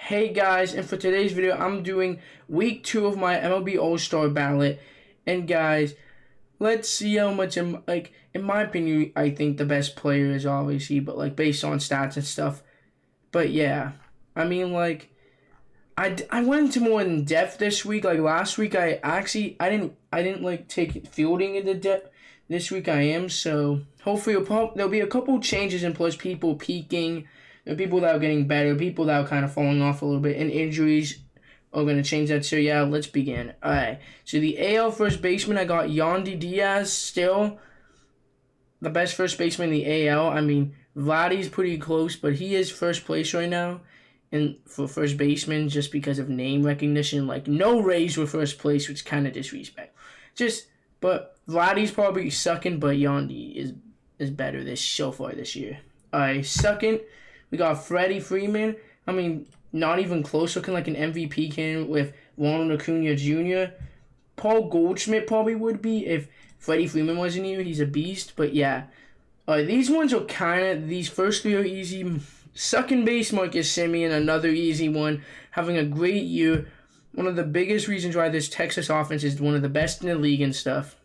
Hey guys, and for today's video, I'm doing week 2 of my MLB All-Star ballot. And guys, let's see how much, in my opinion, I think the best player is obviously, but based on stats and stuff. But yeah, I mean I went into more in depth this week. Last week, I didn't take fielding into depth. This week I am, so hopefully there'll be a couple changes in plus people peaking. There are people that are getting better, people that are kind of falling off a little bit, and injuries are going to change that. So yeah, let's begin. Alright, so the AL first baseman, I got Yandy Diaz, still the best first baseman in the AL. I mean, Vladdy's pretty close, but he is first place right now. And for first baseman, just because of name recognition, no Rays were first place, which kind of disrespect. But Vladdy's probably second, but Yandy is better so far this year. Alright, second, we got Freddie Freeman. I mean, not even close, looking like an MVP candidate with Ronald Acuna Jr. Paul Goldschmidt probably would be if Freddie Freeman wasn't here. He's a beast, but yeah. These ones are these first three are easy. Second base, Marcus Semien, another easy one, having a great year. One of the biggest reasons why this Texas offense is one of the best in the league and stuff.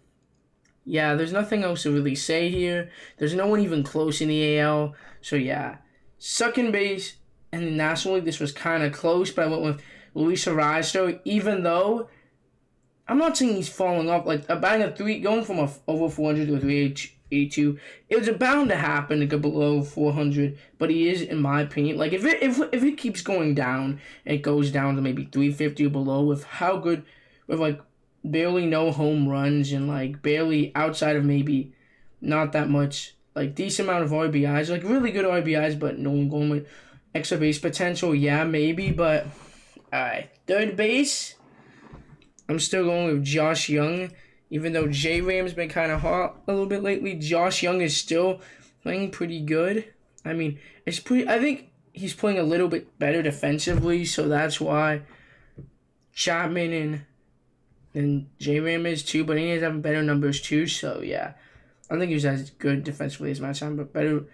Yeah, there's nothing else to really say here. There's no one even close in the AL. So yeah, second base in the National League, this was kind of close, but I went with Luis Arraez. Even though I'm not saying he's falling off, going from over 400 to a 382, it was bound to happen to go below 400. But he is, in my opinion, if it keeps going down, it goes down to maybe 350 or below with how good, with barely no home runs and barely outside of maybe not that much, decent amount of RBIs, really good RBIs, but no one going with extra base potential. Yeah, maybe, but alright. Third base, I'm still going with Josh Young. Even though J-Ram's been kind of hot a little bit lately, Josh Young is still playing pretty good. I mean, I think he's playing a little bit better defensively, so that's why Chapman and J-Ram is too, but he is having better numbers too, so yeah. I don't think he's as good defensively as my time, but better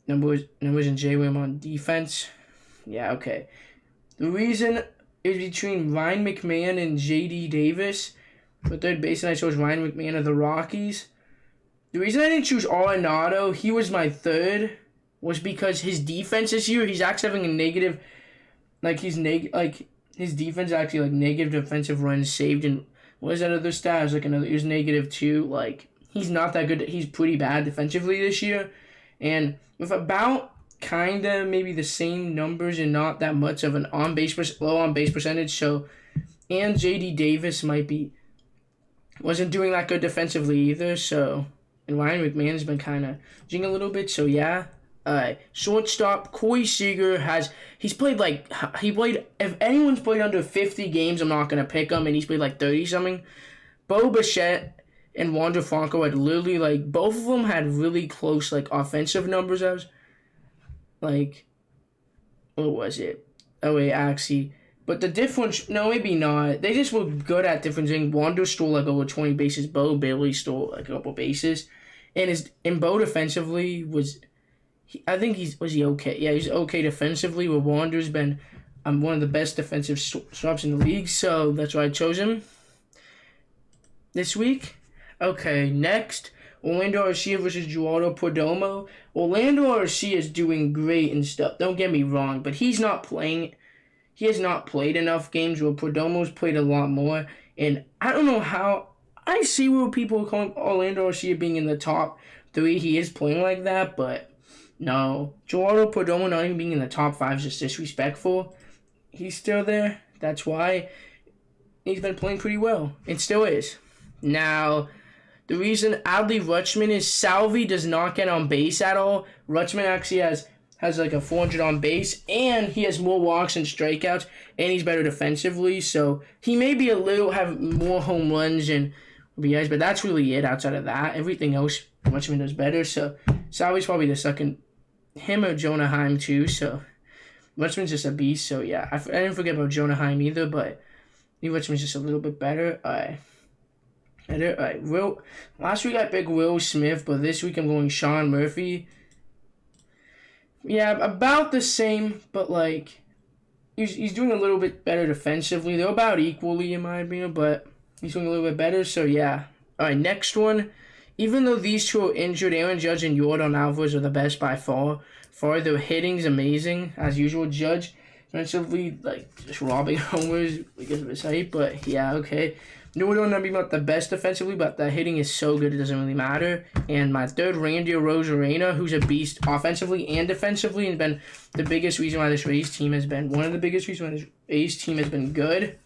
numbers than J-Ram on defense. Yeah, okay. The reason is between Ryan McMahon and J.D. Davis. For third base, and I chose Ryan McMahon of the Rockies. The reason I didn't choose Arenado, he was my third, was because his defense this year, he's actually having a negative, his defense actually negative defensive runs saved, and what is that other stat? It was negative 2. He's not that good. He's pretty bad defensively this year, and with about kinda maybe the same numbers and not that much of an low on base percentage. So, and J.D. Davis wasn't doing that good defensively either. So, and Ryan McMahon's been kind of jing a little bit. So yeah. Shortstop Corey Seager if anyone's played under 50 games, I'm not gonna pick him, and he's played 30 something. Bo Bichette and Wander Franco had literally both of them had really close offensive numbers. What was it? Oh wait, actually. But the difference, no, maybe not. They just were good at different things. Wander stole over 20 bases. Bo barely stole a couple bases. And Bo defensively was he okay? Yeah, he's okay defensively. Where Wander's been one of the best defensive stops in the league. So that's why I chose him this week. Okay, next, Orlando Arcia versus Gerardo Perdomo. Orlando Arcia is doing great and stuff. Don't get me wrong, but he has not played enough games where Perdomo's played a lot more. And I don't know how. I see where people are calling Orlando Arcia being in the top 3. He is playing like that, but no. Gerardo Perdomo not even being in the top 5 is just disrespectful. He's still there. That's why he's been playing pretty well. It still is. Now, the reason Adley Rutschman is Salvi does not get on base at all. Rutschman actually has a 400 on base, and he has more walks and strikeouts, and he's better defensively, so he may be have more home runs and RBIs, but that's really it. Outside of that, everything else, Rutschman does better, so Salvi's probably the second, him or Jonah Heim too, so Rutschman's just a beast, so yeah, I didn't forget about Jonah Heim either, but I think Rutschman's just a little bit better. Last week I picked Will Smith, but this week I'm going Sean Murphy. Yeah, about the same, but he's doing a little bit better defensively. They're about equally in my opinion, but he's doing a little bit better. So yeah. All right, next one. Even though these two are injured, Aaron Judge and Yordan Alvarez are the best by far. Their hitting's amazing as usual. Judge defensively, like just robbing homers because of his height, but yeah, okay. Yordan not being not the best defensively, but the hitting is so good it doesn't really matter. And my third, Randy Arozarena, who's a beast offensively and defensively, and been the biggest reason why this Rays team has been one of the biggest reasons why this Rays team has been good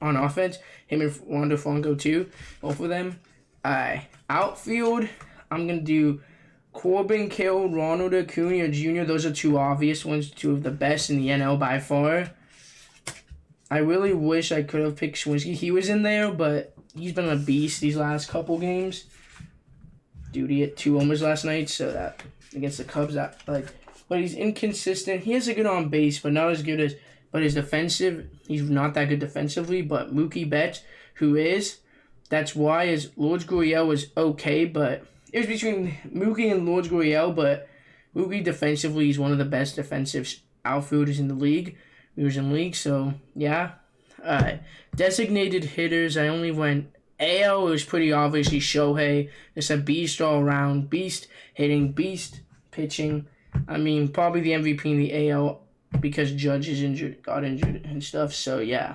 on offense. Him and Wander Franco too, both of them. Outfield, I'm going to do Corbin Carroll, Ronald Acuna Jr. Those are two obvious ones, two of the best in the NL by far. I really wish I could have picked Swinski. He was in there, but he's been a beast these last couple games. Dude, he hit 2 homers last night, so that against the Cubs, but he's inconsistent. He has a good on base, but not as good as. But his defensive, he's not that good defensively. But Mookie Betts, who is, that's why his Lourdes Gurriel was okay, but it was between Mookie and Lourdes Gurriel, but Mookie defensively is one of the best defensive outfielders in the league. He was in league, so yeah. Designated hitters, I only went AL. It was pretty obviously Shohei. It's a beast all around. Beast hitting, beast pitching. I mean, probably the MVP in the AL because Judge is injured, got injured and stuff, so yeah.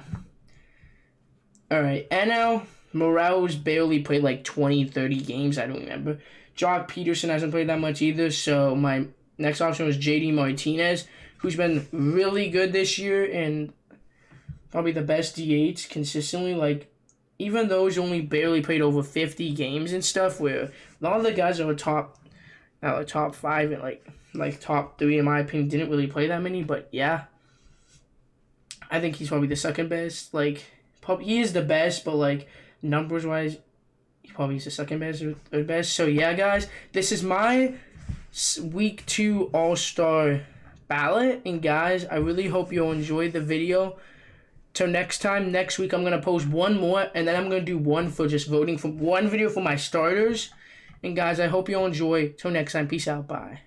All right, NL, Morales barely played like 20, 30 games. I don't remember. Jock Peterson hasn't played that much either, so my next option was JD Martinez, who's been really good this year and probably the best DH consistently. Like, even though he's only barely played over 50 games and stuff, where a lot of the guys that were top 5 and like top 3 in my opinion didn't really play that many. But yeah, I think he's probably the second best. Like, he is the best, but like numbers wise, he probably is the second best or third best. So yeah, guys, this is my week 2 All-Star ballot, and guys, I really hope you all enjoyed the video. Till next time, next week I'm gonna post one more, and then I'm gonna do one for just voting for one video for my starters. And guys, I hope you all enjoy. Till next time, peace out, bye.